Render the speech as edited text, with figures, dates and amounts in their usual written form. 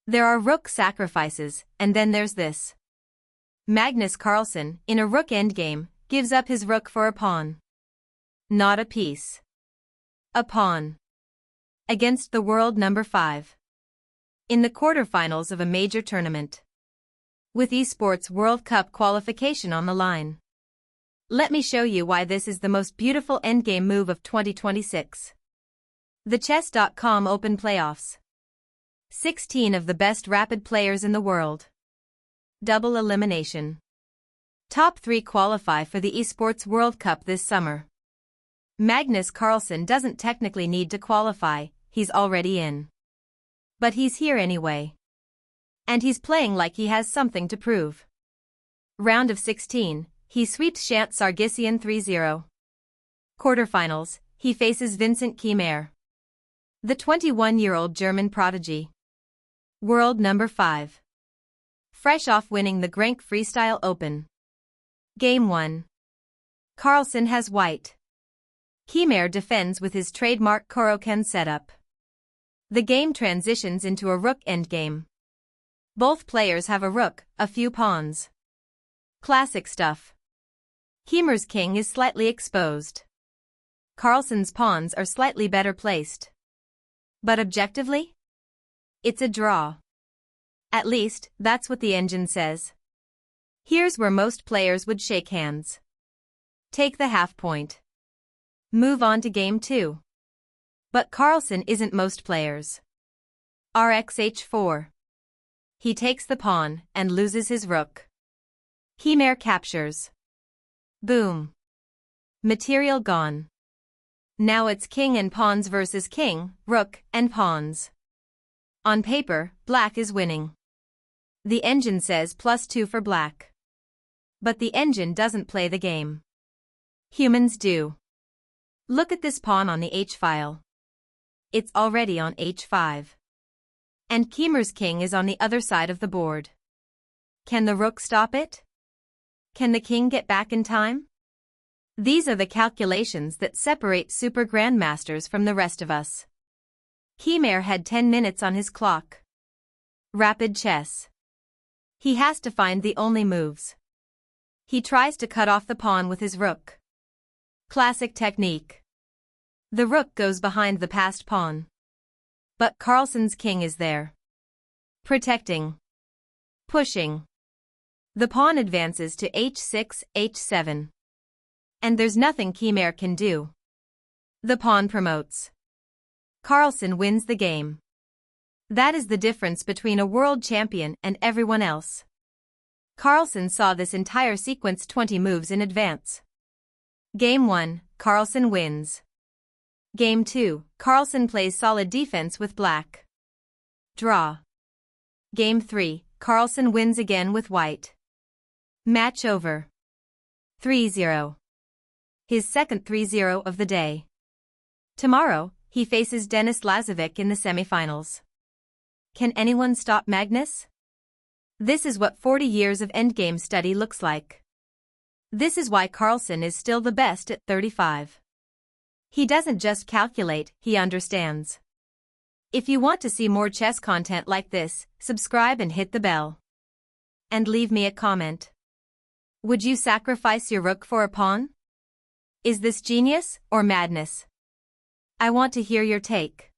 There are rook sacrifices, and then there's this. Magnus Carlsen, in a rook endgame, gives up his rook for a pawn. Not a piece. A pawn. Against the world number 5. In the quarterfinals of a major tournament. With esports World Cup qualification on the line. Let me show you why this is the most beautiful endgame move of 2026. The Chess.com Open Playoffs. 16 of the best rapid players in the world. Double elimination. Top 3 qualify for the esports World Cup this summer. Magnus Carlsen doesn't technically need to qualify, he's already in. But he's here anyway. And he's playing like he has something to prove. Round of 16, he sweeps Shant Sargsyan 3-0. Quarterfinals, he faces Vincent Keymer. The 21-year-old German prodigy. World number 5. Fresh off winning the Grenk Freestyle Open. Game 1. Carlsen has white. Keymer defends with his trademark Corocan setup. The game transitions into a rook endgame. Both players have a rook, a few pawns. Classic stuff. Keymer's king is slightly exposed. Carlsen's pawns are slightly better placed. But objectively? It's a draw. At least, that's what the engine says. Here's where most players would shake hands. Take the half point. Move on to game 2. But Carlsen isn't most players. Rxh4. He takes the pawn and loses his rook. Keymer captures. Boom. Material gone. Now it's king and pawns versus king, rook, and pawns. On paper, black is winning. The engine says +2 for black. But the engine doesn't play the game. Humans do. Look at this pawn on the h-file. It's already on h5. And Keymer's king is on the other side of the board. Can the rook stop it? Can the king get back in time? These are the calculations that separate super grandmasters from the rest of us. Keymer had 10 minutes on his clock. Rapid chess. He has to find the only moves. He tries to cut off the pawn with his rook. Classic technique. The rook goes behind the passed pawn. But Carlsen's king is there. Protecting. Pushing. The pawn advances to h6, h7. And there's nothing Keymer can do. The pawn promotes. Carlsen wins the game. That is the difference between a world champion and everyone else. Carlsen saw this entire sequence 20 moves in advance. Game 1, Carlsen wins. Game 2, Carlsen plays solid defense with black. Draw. Game 3, Carlsen wins again with white. Match over. 3-0. His second 3-0 of the day. Tomorrow, he faces Denis Lazovic in the semifinals. Can anyone stop Magnus? This is what 40 years of endgame study looks like. This is why Carlsen is still the best at 35. He doesn't just calculate, he understands. If you want to see more chess content like this, subscribe and hit the bell. And leave me a comment. Would you sacrifice your rook for a pawn? Is this genius or madness? I want to hear your take.